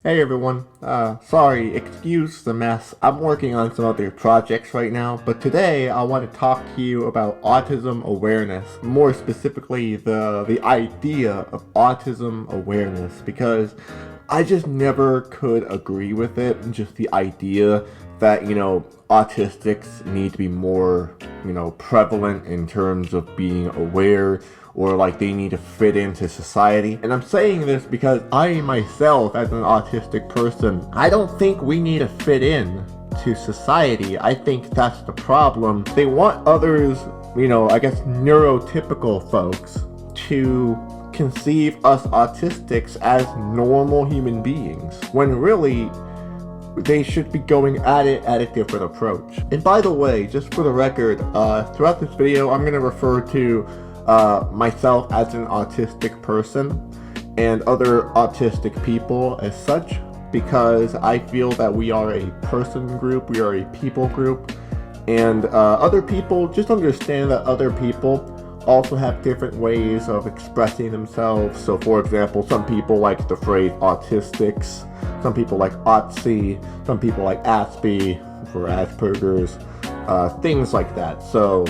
Hey everyone, sorry, excuse the mess. I'm working on some other projects right now, but today I want to talk to you about autism awareness. More specifically, the idea of autism awareness, because I just never could agree with it. Just the idea that, autistics need to be more, prevalent in terms of being aware, or like they need to fit into society. And I'm saying this because I myself, as an autistic person, I don't think we need to fit in to society. I think that's the problem. They want others, I guess neurotypical folks, to conceive us autistics as normal human beings, when really they should be going at it at a different approach. And by the way, just for the record, throughout this video, I'm going to refer to myself as an autistic person and other autistic people as such, because I feel that we are a person group, we are a people group, and other people, just understand that other people also have different ways of expressing themselves. So for example, some people like the phrase autistics, some people like Otzi, some people like Aspie for Asperger's, things like that. So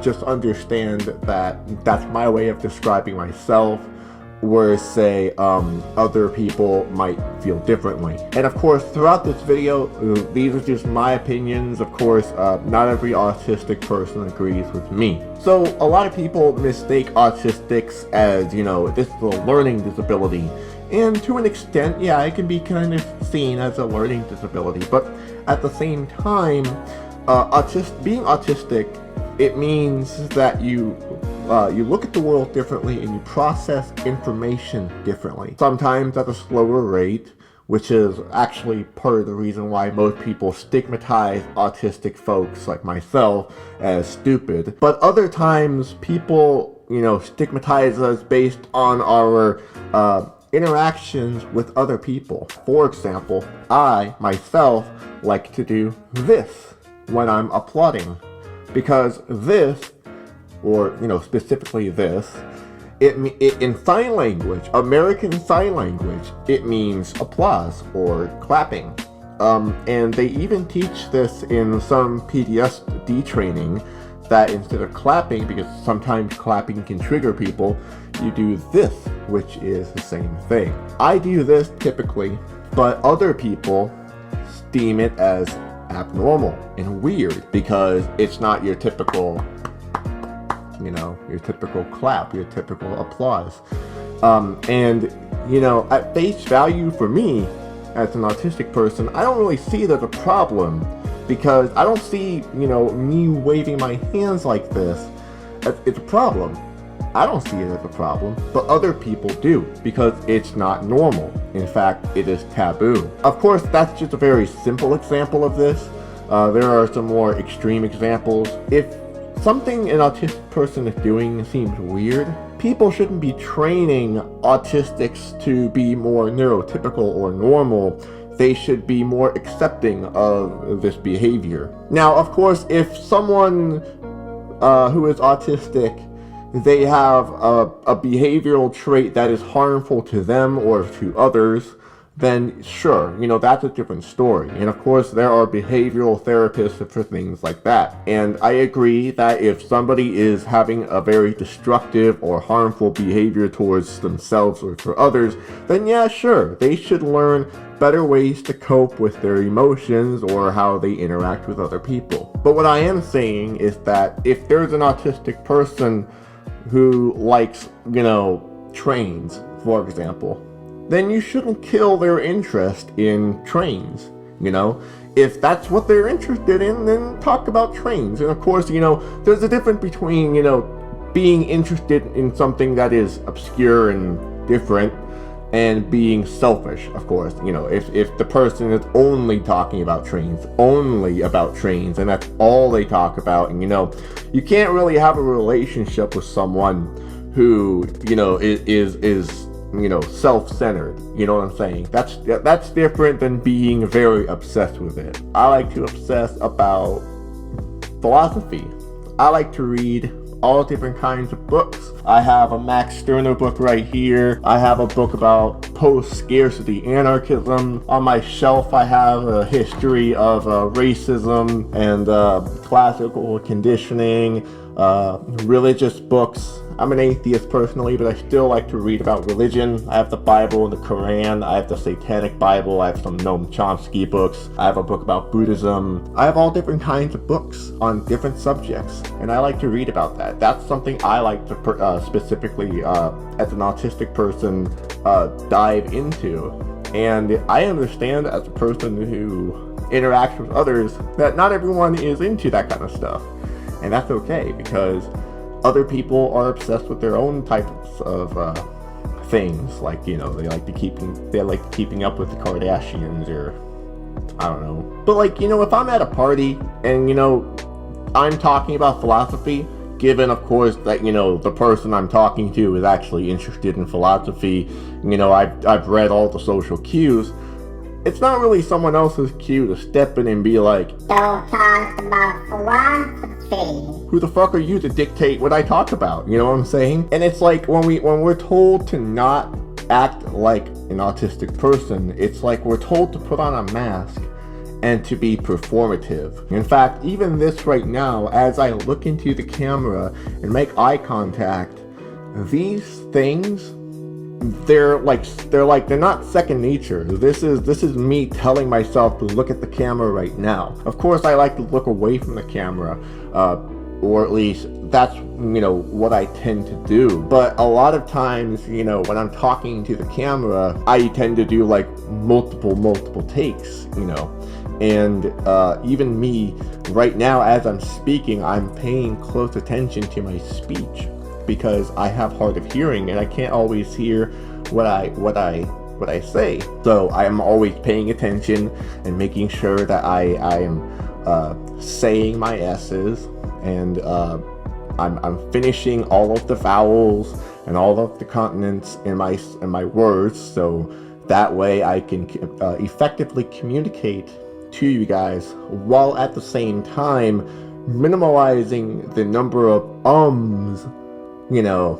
just understand that that's my way of describing myself, whereas say other people might feel differently. And of course, throughout this video, these are just my opinions. Of course, not every autistic person agrees with me. So a lot of people mistake autistics as, this is a learning disability. And to an extent, yeah, it can be kind of seen as a learning disability. But at the same time, being autistic, it means that you look at the world differently and you process information differently. Sometimes at a slower rate, which is actually part of the reason why most people stigmatize autistic folks like myself as stupid. But other times people, stigmatize us based on our interactions with other people. For example, I myself like to do this when I'm applauding, because this, or specifically this, it in sign language, American Sign Language, it means applause or clapping. And they even teach this in some PTSD training, that instead of clapping, because sometimes clapping can trigger people, you do this, which is the same thing. I do this typically, but other people deem it as abnormal and weird because it's not your typical, your typical clap, your typical applause. And at face value for me, as an autistic person, I don't really see there's a problem, because I don't see, me waving my hands like this. It's a problem. I don't see it as a problem, but other people do, because it's not normal. In fact, it is taboo. Of course, that's just a very simple example of this. There are some more extreme examples. If something an autistic person is doing seems weird, people shouldn't be training autistics to be more neurotypical or normal. They should be more accepting of this behavior. Now, of course, if someone who is autistic, they have a behavioral trait that is harmful to them or to others, then sure, that's a different story. And of course, there are behavioral therapists for things like that. And I agree that if somebody is having a very destructive or harmful behavior towards themselves or for others, then yeah, sure, they should learn better ways to cope with their emotions or how they interact with other people. But what I am saying is that if there's an autistic person who likes, trains, for example, then you shouldn't kill their interest in trains. If that's what they're interested in, then talk about trains. And of course, there's a difference between, being interested in something that is obscure and different and being selfish, of course. If the person is only talking about trains, and that's all they talk about, and you can't really have a relationship with someone who, is self-centered. You know what I'm saying? That's different than being very obsessed with it. I like to obsess about philosophy. I like to read all different kinds of books. I have a Max Stirner book right here. I have a book about post-scarcity anarchism. On my shelf, I have a history of racism and classical conditioning, religious books. I'm an atheist personally, but I still like to read about religion. I have the Bible and the Quran. I have the Satanic Bible. I have some Noam Chomsky books. I have a book about Buddhism. I have all different kinds of books on different subjects, and I like to read about that. That's something I like to specifically, as an autistic person, dive into. And I understand as a person who interacts with others that not everyone is into that kind of stuff. And that's okay, because other people are obsessed with their own types of things, like, you know, they like keeping up with the Kardashians, or I don't know. But like, you know, if I'm at a party and, you know, I'm talking about philosophy, given of course that, you know, the person I'm talking to is actually interested in philosophy, you know, I've read all the social cues, it's not really someone else's cue to step in and be like, "Don't talk about philosophy." Who the fuck are you to dictate what I talk about? You know what I'm saying? And it's like when we're told to not act like an autistic person, it's like we're told to put on a mask and to be performative. In fact, even this right now, as I look into the camera and make eye contact, these things, they're not second nature. This is me telling myself to look at the camera right now. Of course, I like to look away from the camera, or at least that's, you know, what I tend to do. But a lot of times, you know, when I'm talking to the camera, I tend to do like multiple takes, you know. And even me right now, as I'm speaking, I'm paying close attention to my speech, because I have hard of hearing and I can't always hear what I say. So I'm always paying attention and making sure that I am saying my S's, and I'm finishing all of the vowels and all of the consonants in my words, so that way I can effectively communicate to you guys, while at the same time minimalizing the number of you know,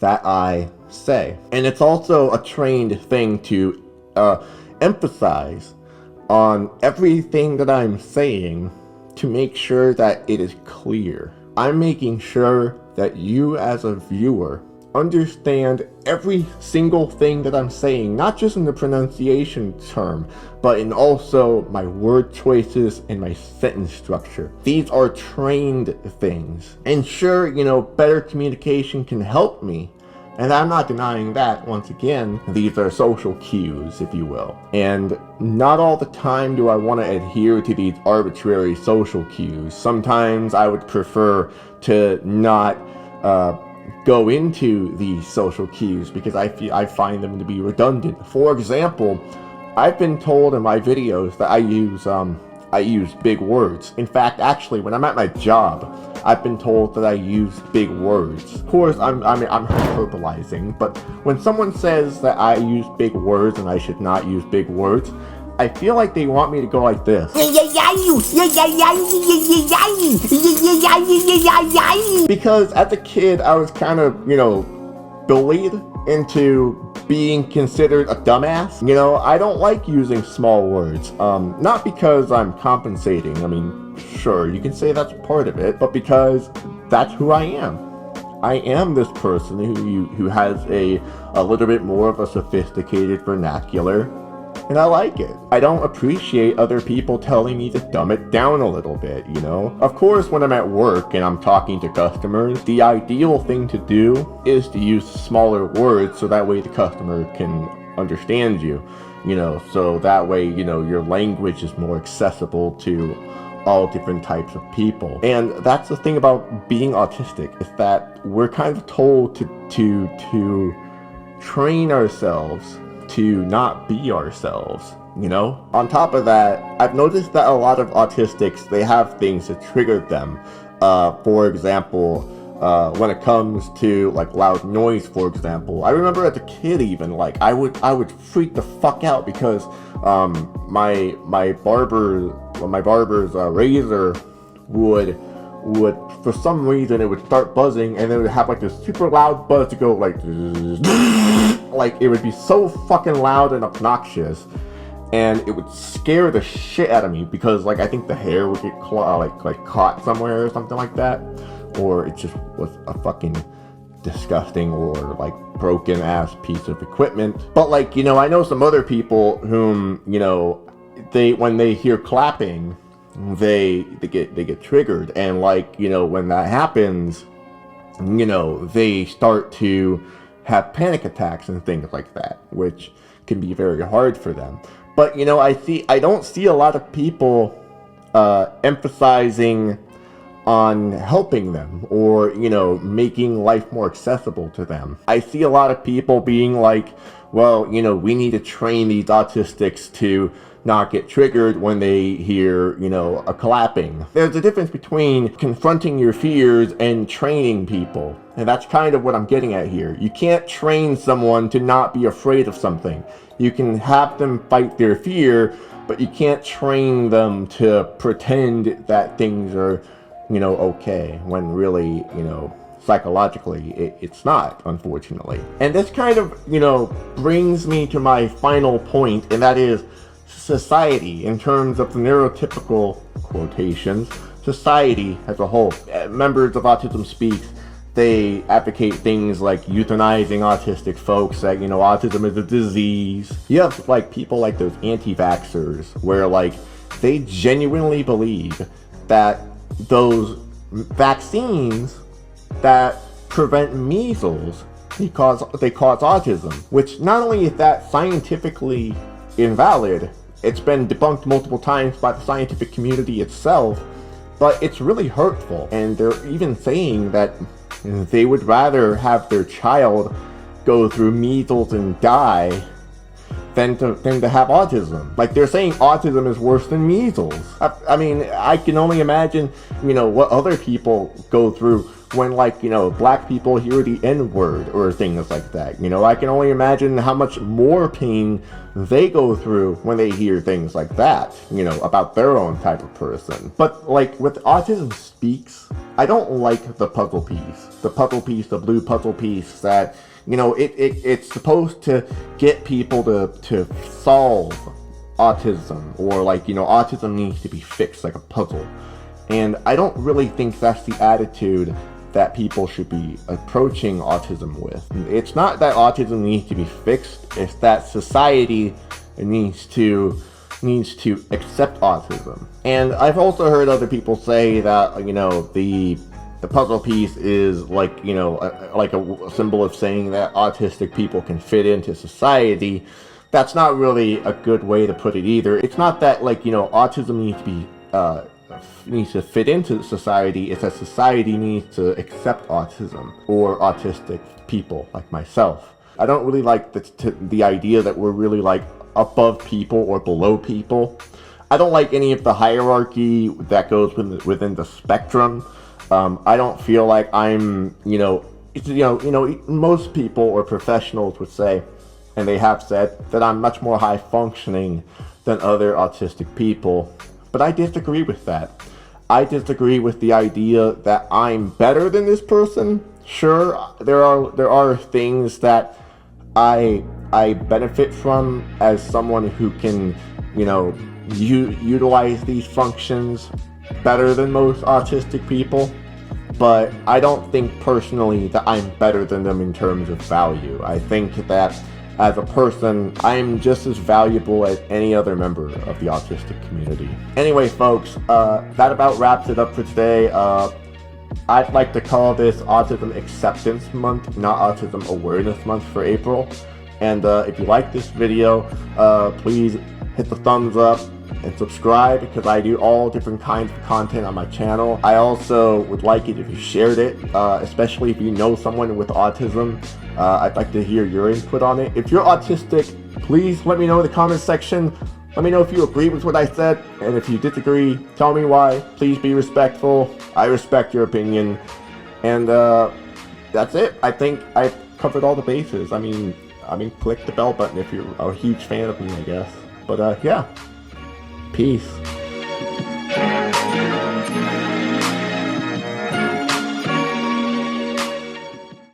that I say. And it's also a trained thing to emphasize on everything that I'm saying to make sure that it is clear. I'm making sure that you as a viewer understand every single thing that I'm saying, not just in the pronunciation term, but in also my word choices and my sentence structure. These are trained things. And sure, you know, better communication can help me, and I'm not denying that. Once again, these are social cues, if you will. And not all the time do I want to adhere to these arbitrary social cues. Sometimes I would prefer to not go into these social cues, because I find them to be redundant. For example, I've been told in my videos that I use big words. In fact, actually, when I'm at my job, I've been told that I use big words. Of course, I'm hyperbolizing, but when someone says that I use big words and I should not use big words, I feel like they want me to go like this. Because as a kid, I was kind of, you know, bullied into being considered a dumbass. You know, I don't like using small words. Not because I'm compensating. I mean, sure, you can say that's part of it, but because that's who I am. I am this person who has a little bit more of a sophisticated vernacular, and I like it. I don't appreciate other people telling me to dumb it down a little bit, you know? Of course, when I'm at work and I'm talking to customers, the ideal thing to do is to use smaller words so that way the customer can understand you, you know, so that way, you know, your language is more accessible to all different types of people. And that's the thing about being autistic, is that we're kind of told to train ourselves to not be ourselves, you know? On top of that, I've noticed that a lot of autistics, they have things that trigger them. For example, when it comes to like loud noise, for example. I remember as a kid even, like I would freak the fuck out because my barber's razor would would, for some reason, it would start buzzing, and then it would have like this super loud buzz to go like, like it would be so fucking loud and obnoxious, and it would scare the shit out of me because like I think the hair would get like caught somewhere or something like that, or it just was a fucking disgusting or like broken ass piece of equipment. But like, you know, I know some other people whom, you know, when they hear clapping, they get triggered, and like, you know, when that happens, you know, they start to have panic attacks and things like that, which can be very hard for them. But you know, I don't see a lot of people emphasizing on helping them or, you know, making life more accessible to them. I see a lot of people being like, well, you know, we need to train these autistics to not get triggered when they hear, you know, a clapping. There's a difference between confronting your fears and training people. And that's kind of what I'm getting at here. You can't train someone to not be afraid of something. You can have them fight their fear, but you can't train them to pretend that things are, you know, okay, when really, you know, psychologically it's not, unfortunately. And this kind of, you know, brings me to my final point, and that is society, in terms of the neurotypical quotations, society as a whole. Members of Autism Speaks, they advocate things like euthanizing autistic folks, that, you know, autism is a disease. You have like people like those anti-vaxxers where like they genuinely believe that those vaccines that prevent measles, they cause autism, which not only is that scientifically invalid, it's been debunked multiple times by the scientific community itself, but it's really hurtful. And they're even saying that they would rather have their child go through measles and die than to have autism. Like, they're saying autism is worse than measles. I mean, I can only imagine, you know, what other people go through when, like, you know, black people hear the N-word or things like that. You know, I can only imagine how much more pain they go through when they hear things like that, you know, about their own type of person. But like with Autism Speaks, I don't like the puzzle piece. The blue puzzle piece that, you know, it's supposed to get people to solve autism, or like, you know, autism needs to be fixed like a puzzle. And I don't really think that's the attitude that people should be approaching autism with. It's not that autism needs to be fixed, it's that society needs to accept autism. And I've also heard other people say that, you know, the puzzle piece is like, you know, like a symbol of saying that autistic people can fit into society. That's not really a good way to put it either. It's not that, like, you know, autism needs to fit into society. It's that society needs to accept autism or autistic people like myself. I don't really like the idea that we're really like above people or below people. I don't like any of the hierarchy that goes within the spectrum. I don't feel like I'm, you know, most people or professionals would say, and they have said, that I'm much more high functioning than other autistic people. But I disagree with that. I disagree with the idea that I'm better than this person. Sure, there are things that I benefit from as someone who can, you know, utilize these functions better than most autistic people. But I don't think personally that I'm better than them in terms of value. I think that as a person, I'm just as valuable as any other member of the autistic community. Anyway, folks, that about wraps it up for today. I'd like to call this Autism Acceptance Month, not Autism Awareness Month for April. And if you like this video, please hit the thumbs up and subscribe, because I do all different kinds of content on my channel. I also would like it if you shared it, especially if you know someone with autism. I'd like to hear your input on it. If you're autistic, please let me know in the comment section. Let me know if you agree with what I said, and if you disagree, tell me why. Please be respectful. I respect your opinion. And that's it. I think I've covered all the bases. I mean, click the bell button if you're a huge fan of me, I guess. But yeah. Peace.